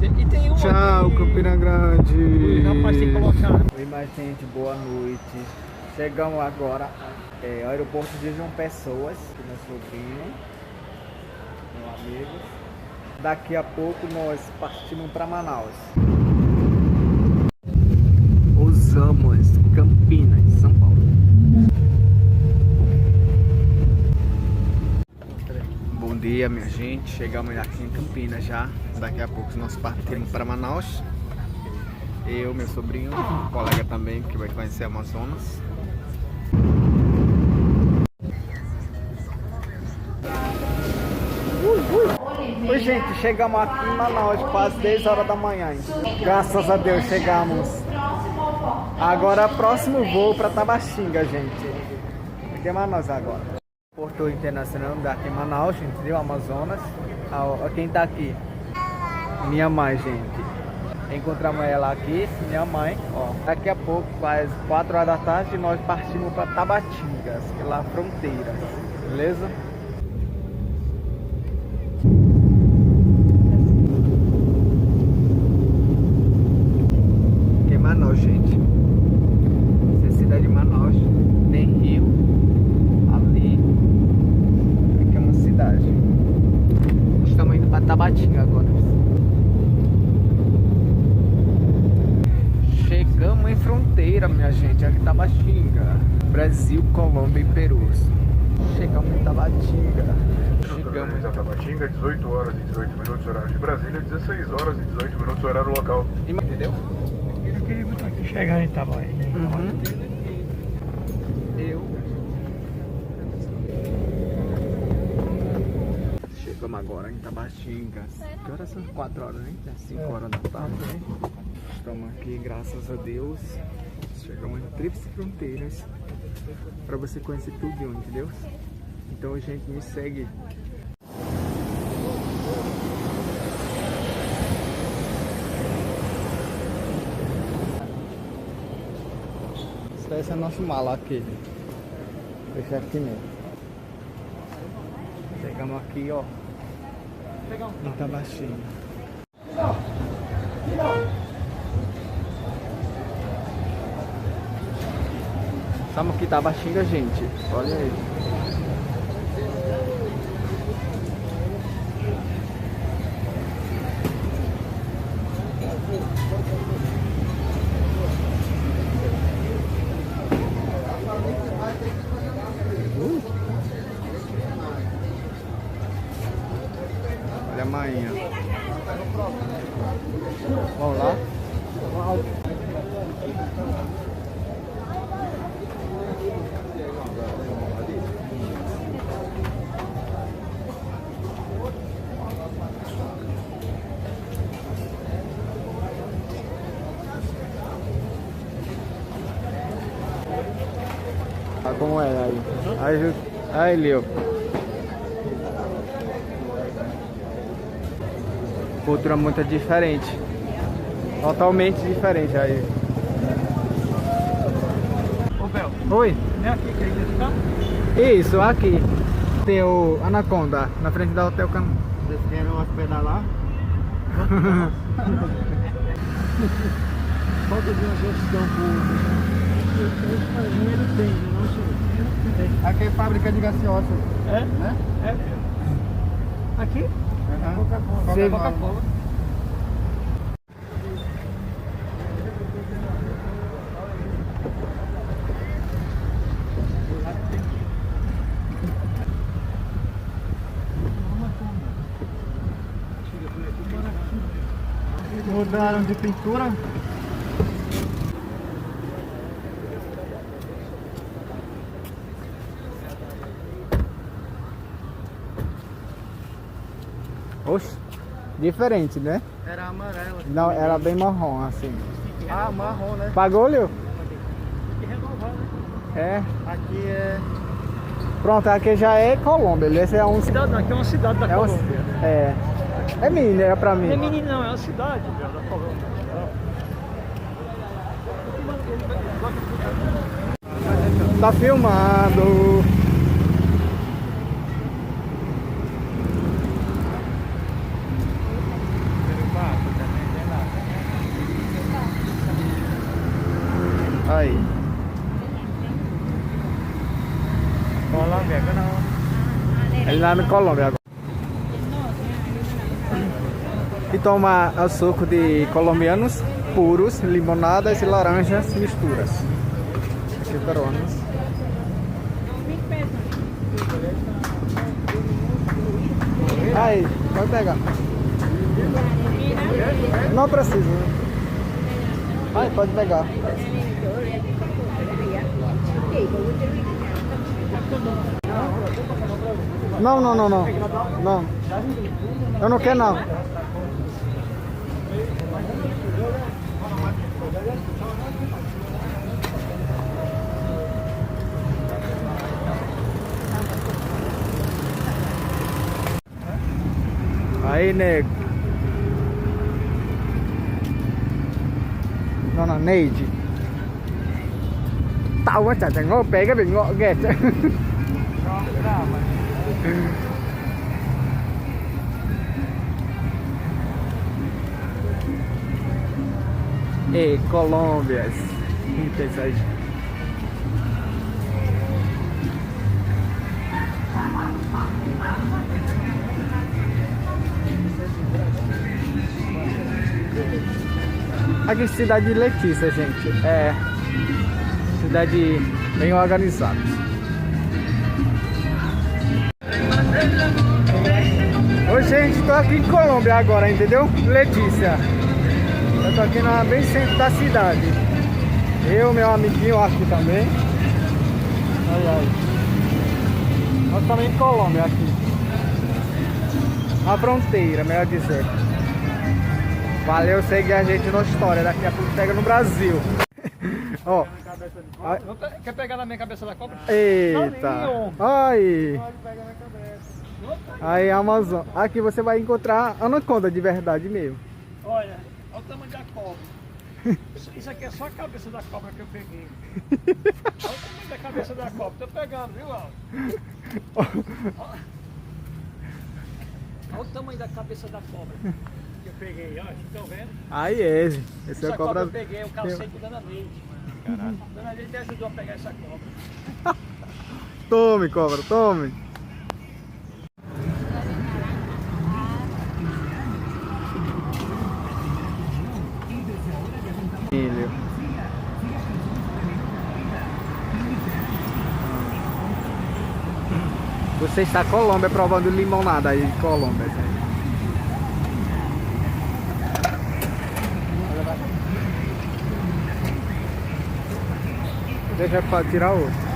E tem um Tchau, aqui. Campina Grande. Ui, rapaz, tem que colocar, né? Oi, mais gente, boa noite. Chegamos agora ao aeroporto de João Pessoa, com meu sobrinho, meu amigo. Daqui a pouco nós partimos para Manaus. Usamos Campinas, São Paulo. Bom dia, minha gente. Chegamos aqui em Campinas já. Daqui a pouco nós partimos para Manaus. Eu, meu sobrinho, um colega também que vai conhecer Amazonas. Oi, gente, chegamos aqui em Manaus quase 10 horas da manhã. Graças a Deus chegamos. Agora próximo voo para Tabatinga, gente. Aqui é Manaus agora. Porto Internacional daqui em Manaus, entendeu? Amazonas. Quem tá aqui? Minha mãe, gente. Encontramos ela aqui, minha mãe, ó. Daqui a pouco, quase 4 horas da tarde, nós partimos para Tabatinga, pela fronteira, beleza? Aqui é Manaus, gente. Essa é a cidade de Manaus. Tem rio ali. Aqui é uma cidade. Estamos indo para Tabatinga agora. Chegamos em fronteira, minha gente, aqui em Tabatinga. Brasil, Colômbia e Peru. Chegamos em Tabatinga. Chegamos em Tabatinga, 18 horas e 18 minutos, horário de Brasília, 16 horas e 18 minutos, horário local. Entendeu? Eu queria muito aqui chegar em Itabaí. Chegamos agora em Tabatinga. Que horas são? 4 horas, né? 5 horas da tarde, né? Estamos aqui, graças a Deus. Chegamos em Tríplice Fronteiras para você conhecer tudo, entendeu? Então, gente, me segue. Esse é nosso mala aqui. Deixa aqui mesmo. Chegamos aqui, ó. Em Tabatinga. Estamos aqui em Tabatinga, gente. Olha aí. Olha a mainha. Vamos lá. Como é aí? Aí, Leo. Cultura muito diferente. Totalmente diferente aí. Ô, Bel, Oi? é aqui que a gente tá? Isso, aqui. Tem o Anaconda, na frente do Hotel Can. Vocês querem hospedar lá? Falta de uma gestão pública. Ele tem, não sei. Aqui é fábrica de gaseosa. É? Né? É. Aqui? Você- Coca-Cola. Mudaram de pintura. Oxe, diferente, né? Era amarela. Não, era bem marrom, assim. Ah, marrom, né? Pagou, Leo? Tem que renovar, né? É. Aqui é... Pronto, aqui já é Colômbia. Esse é um... Cidade não, aqui é uma cidade da É, Colômbia. é menino, é pra mim. Não é menino não, é uma cidade da Colômbia. Tá filmando. lá na Colômbia agora. E toma o suco de colombianos puros, limonadas e laranjas misturas. Aqui peruanos. Aí, pode pegar. Não precisa. Aí, pode pegar. Não, não, não, não. Não. Eu não quero não. Aí, nego. Não, Neide. Tao quá trời thằng ngó bé cái bị ngọ ghét. E Colômbias. Interessante. Aqui cidade de Letícia, gente. É cidade bem organizada. Oi, gente, tô aqui em Colômbia agora, entendeu? Letícia. Eu tô aqui bem centro da cidade. Eu, meu amiguinho aqui também. Olha aí. Nós estamos em Colômbia aqui. A fronteira, melhor dizer. Valeu, segue a gente na história. Daqui a pouco pega no Brasil. Ó. Quer pegar na minha cabeça da cobra? Eita. Aí. Aí, Amazon. Aqui você vai encontrar anaconda de verdade mesmo. Olha o tamanho da cobra. Isso aqui é só a cabeça da cobra que eu peguei. Olha o tamanho da cabeça da cobra. Tô pegando, viu, Aldo? Olha o tamanho da cabeça da cobra que eu peguei, ó. Estão vendo? Aí, esse é a cobra. Eu peguei, eu calcei com Dona Neide. Dona Neide me ajudou a pegar essa cobra. Tome, cobra, tome. Filho. Você está na Colômbia provando limonada aí de Colômbia, gente. Deixa pra tirar outro.